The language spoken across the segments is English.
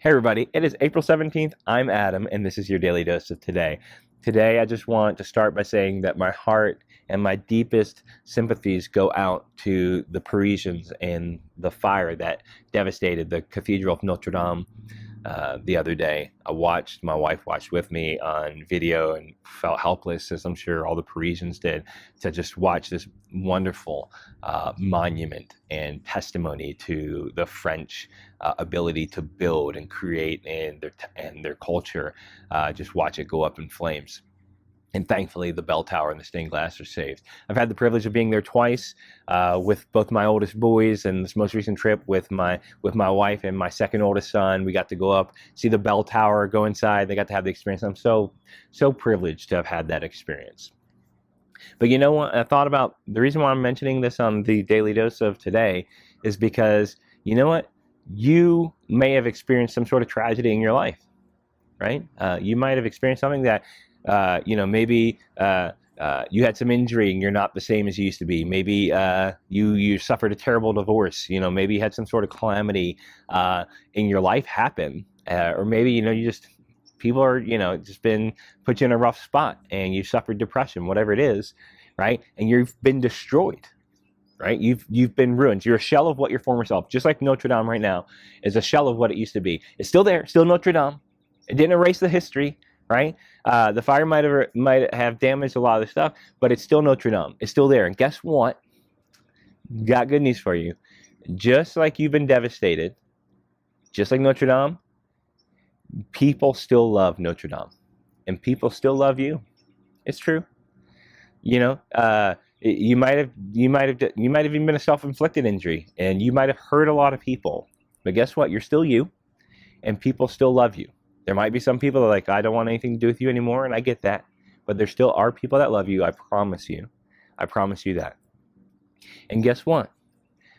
Hey everybody, it is April 17th. I'm Adam, and this is your Daily Dose of Today. Today, I just want to start by saying that my heart and my deepest sympathies go out to the Parisians and the fire that devastated the Cathedral of Notre Dame the other day. My wife watched with me on video and felt helpless, as I'm sure all the Parisians did, to just watch this wonderful monument and testimony to the French ability to build and create and their culture. Just watch it go up in flames. And thankfully, the bell tower and the stained glass are saved. I've had the privilege of being there twice with both my oldest boys, and this most recent trip with my wife and my second oldest son. We got to go up, see the bell tower, go inside. They got to have the experience. I'm so privileged to have had that experience. But you know what? I thought about the reason why I'm mentioning this on the Daily Dose of Today is because, you know what? You may have experienced some sort of tragedy in your life, right? You might have experienced something that maybe you had some injury and you're not the same as you used to be. Maybe you suffered a terrible divorce. Maybe you had some sort of calamity in your life happen, or maybe people are just been put you in a rough spot and you suffered depression, whatever it is, right? And you've been destroyed, right? You've been ruined. You're a shell of what your former self. Just like Notre Dame right now is a shell of what it used to be. It's still there, still Notre Dame. It didn't erase the history. Right? The fire might have damaged a lot of the stuff, but it's still Notre Dame. It's still there. And guess what? Got good news for you. Just like you've been devastated, just like Notre Dame, people still love Notre Dame, and people still love you. It's true. You might have even been a self-inflicted injury, and you might have hurt a lot of people. But guess what? You're still you, and people still love you. There might be some people that are like, I don't want anything to do with you anymore, and I get that. But there still are people that love you, I promise you. I promise you that. And guess what?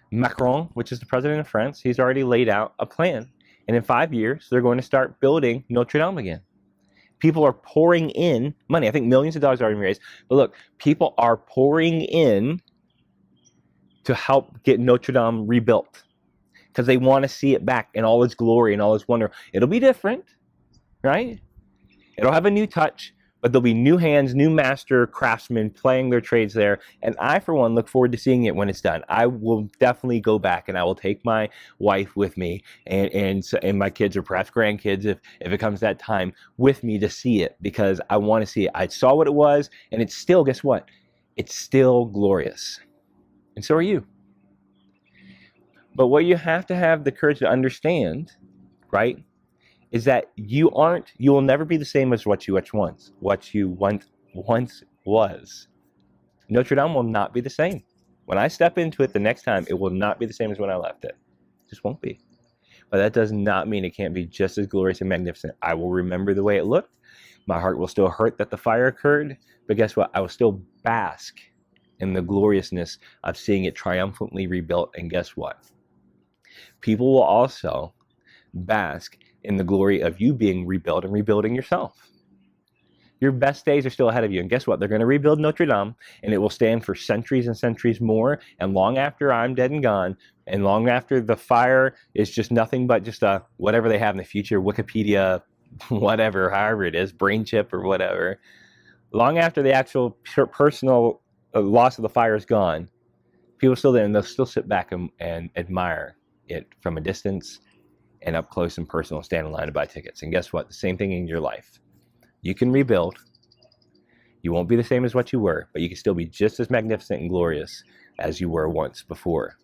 Macron, which is the president of France, he's already laid out a plan. And in 5 years, they're going to start building Notre Dame again. People are pouring in money. I think millions of dollars are already raised. But look, people are pouring in to help get Notre Dame rebuilt, because they want to see it back in all its glory and all its wonder. It'll be different. Right? It'll have a new touch, but there'll be new hands, new master craftsmen playing their trades there. And I, for one, look forward to seeing it when it's done. I will definitely go back, and I will take my wife with me and my kids, or perhaps grandkids, if it comes that time, with me to see it, because I want to see it. I saw what it was, and it's still, guess what? It's still glorious. And so are you. But what you have to have the courage to understand, right, is that you will never be the same as what you once was. Notre Dame will not be the same. When I step into it the next time, it will not be the same as when I left it. It just won't be. But that does not mean it can't be just as glorious and magnificent. I will remember the way it looked. My heart will still hurt that the fire occurred. But guess what? I will still bask in the gloriousness of seeing it triumphantly rebuilt. And guess what? People will also bask in the glory of you being rebuilt and rebuilding yourself. Your best days are still ahead of you. And guess what? They're going to rebuild Notre Dame, and it will stand for centuries and centuries more. And long after I'm dead and gone, and long after the fire is just nothing but just whatever they have in the future, Wikipedia, whatever, however it is, brain chip or whatever, long after the actual personal loss of the fire is gone, people are still there, and they'll still sit back and admire it from a distance and up close and personal, stand in line to buy tickets. And guess what? The same thing in your life. You can rebuild. You won't be the same as what you were, but you can still be just as magnificent and glorious as you were once before.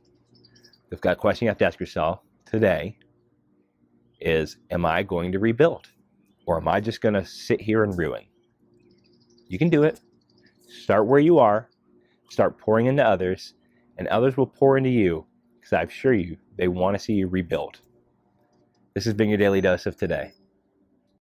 You've got a question you have to ask yourself today is, am I going to rebuild? Or am I just going to sit here and ruin? You can do it. Start where you are. Start pouring into others, and others will pour into you, because I assure you, they want to see you rebuild. This has been your Daily Dose of Today.